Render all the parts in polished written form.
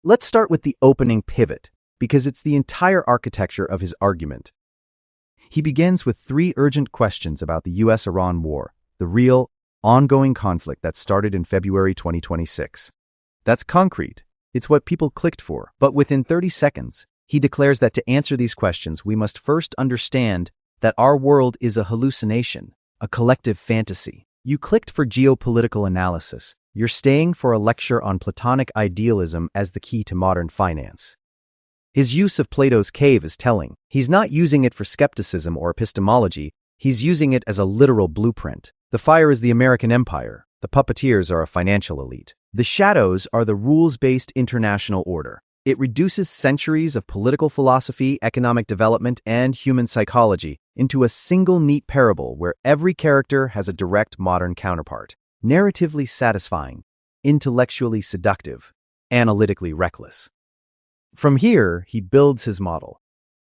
Let's start with the opening pivot, because it's the entire architecture of his argument. He begins with three urgent questions about the US-Iran war, the real, ongoing conflict that started in February 2026. That's concrete. It's what people clicked for. But within 30 seconds, he declares that to answer these questions, we must first understand that our world is a hallucination, a collective fantasy. You clicked for geopolitical analysis. You're staying for a lecture on Platonic idealism as the key to modern finance. His use of Plato's cave is telling. He's not using it for skepticism or epistemology. He's using it as a literal blueprint. The fire is the American empire. The puppeteers are a financial elite. The shadows are the rules-based international order. It reduces centuries of political philosophy, economic development, and human psychology into a single neat parable where every character has a direct modern counterpart. Narratively satisfying, intellectually seductive, analytically reckless. From here, he builds his model.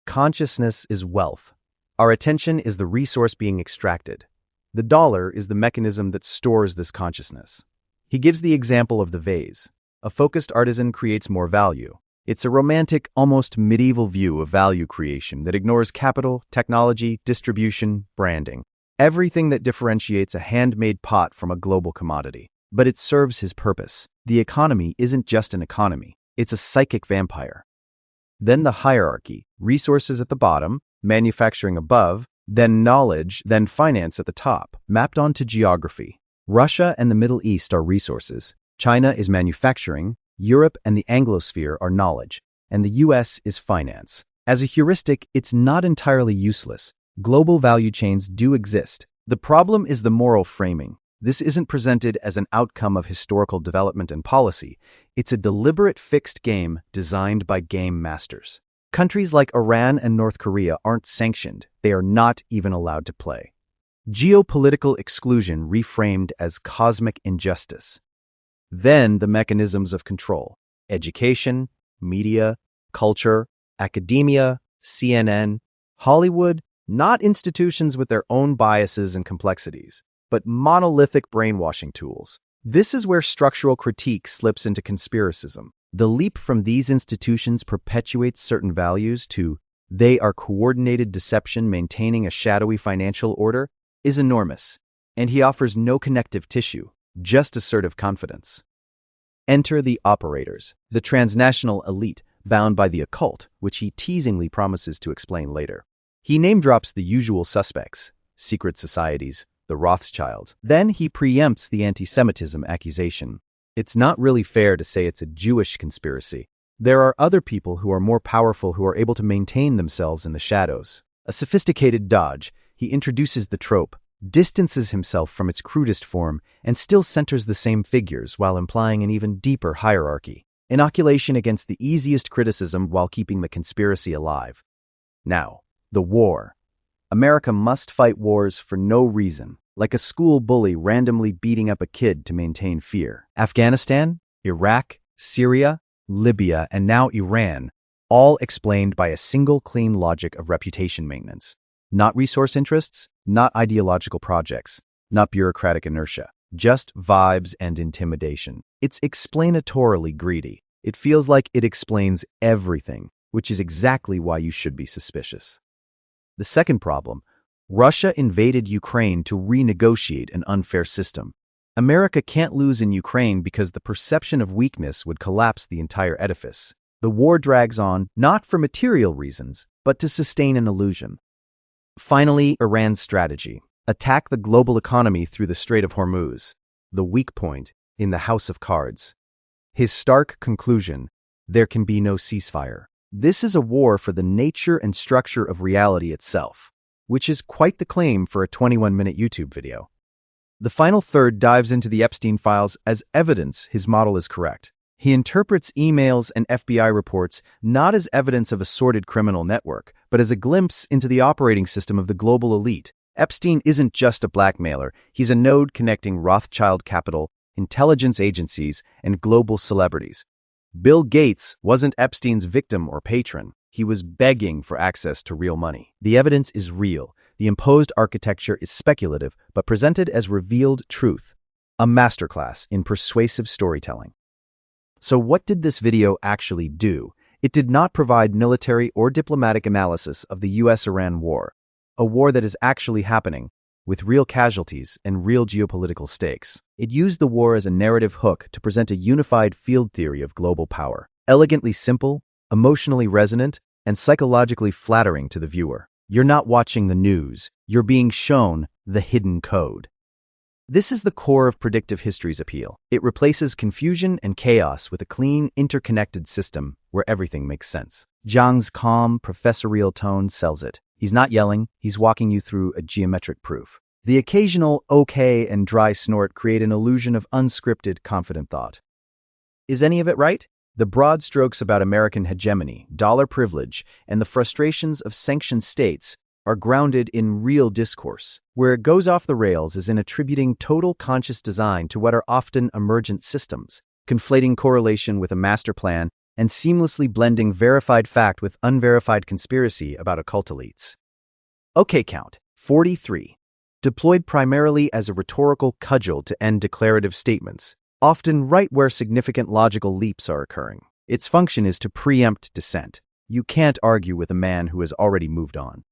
Consciousness is wealth. Our attention is the resource being extracted. The dollar is the mechanism that stores this consciousness. He gives the example of the vase. A focused artisan creates more value. It's a romantic, almost medieval view of value creation that ignores capital, technology, distribution, branding. Everything that differentiates a handmade pot from a global commodity. But it serves his purpose. The economy isn't just an economy. It's a psychic vampire. Then the hierarchy. Resources at the bottom, manufacturing above, then knowledge, then finance at the top, mapped onto geography. Russia and the Middle East are resources. China is manufacturing. Europe and the Anglosphere are knowledge. And the US is finance. As a heuristic, it's not entirely useless. Global value chains do exist. The problem is the moral framing. This isn't presented as an outcome of historical development and policy. It's a deliberate fixed game designed by game masters. Countries like Iran and North Korea aren't sanctioned. They are not even allowed to play. Geopolitical exclusion reframed as cosmic injustice. Then the mechanisms of control. Education, media, culture, academia, CNN, Hollywood, not institutions with their own biases and complexities, but monolithic brainwashing tools. This is where structural critique slips into conspiracism. The leap from these institutions perpetuates certain values to they are coordinated deception maintaining a shadowy financial order is enormous, and he offers no connective tissue, just assertive confidence. Enter the operators, the transnational elite bound by the occult, which he teasingly promises to explain later. He name-drops the usual suspects, secret societies, the Rothschilds. Then he preempts the anti-Semitism accusation. It's not really fair to say it's a Jewish conspiracy. There are other people who are more powerful who are able to maintain themselves in the shadows. A sophisticated dodge, he introduces the trope, distances himself from its crudest form, and still centers the same figures while implying an even deeper hierarchy. Inoculation against the easiest criticism while keeping the conspiracy alive. Now, the war. America must fight wars for no reason, like a school bully randomly beating up a kid to maintain fear. Afghanistan, Iraq, Syria, Libya, and now Iran, all explained by a single clean logic of reputation maintenance. Not resource interests, not ideological projects, not bureaucratic inertia, just vibes and intimidation. It's explanatorily greedy. It feels like it explains everything, which is exactly why you should be suspicious. The second problem, Russia invaded Ukraine to renegotiate an unfair system. America can't lose in Ukraine because the perception of weakness would collapse the entire edifice. The war drags on, not for material reasons, but to sustain an illusion. Finally, Iran's strategy. Attack the global economy through the Strait of Hormuz, the weak point in the House of Cards. His stark conclusion, there can be no ceasefire. This is a war for the nature and structure of reality itself, which is quite the claim for a 21-minute YouTube video. The final third dives into the Epstein files as evidence his model is correct. He interprets emails and FBI reports not as evidence of a sordid criminal network, but as a glimpse into the operating system of the global elite. Epstein isn't just a blackmailer, he's a node connecting Rothschild capital, intelligence agencies, and global celebrities. Bill Gates wasn't Epstein's victim or patron. He was begging for access to real money. The evidence is real. The imposed architecture is speculative, but presented as revealed truth. A masterclass in persuasive storytelling. So what did this video actually do? It did not provide military or diplomatic analysis of the US-Iran war, a war that is actually happening, with real casualties and real geopolitical stakes. It used the war as a narrative hook to present a unified field theory of global power, elegantly simple, emotionally resonant, and psychologically flattering to the viewer. You're not watching the news, you're being shown the hidden code. This is the core of predictive history's appeal. It replaces confusion and chaos with a clean, interconnected system where everything makes sense. Jiang's calm, professorial tone sells it. He's not yelling, he's walking you through a geometric proof. The occasional okay and dry snort create an illusion of unscripted, confident thought. Is any of it right? The broad strokes about American hegemony, dollar privilege, and the frustrations of sanctioned states are grounded in real discourse. Where it goes off the rails is in attributing total conscious design to what are often emergent systems, conflating correlation with a master plan, and seamlessly blending verified fact with unverified conspiracy about occult elites. OK count, 43. Deployed primarily as a rhetorical cudgel to end declarative statements, often right where significant logical leaps are occurring. Its function is to preempt dissent. You can't argue with a man who has already moved on.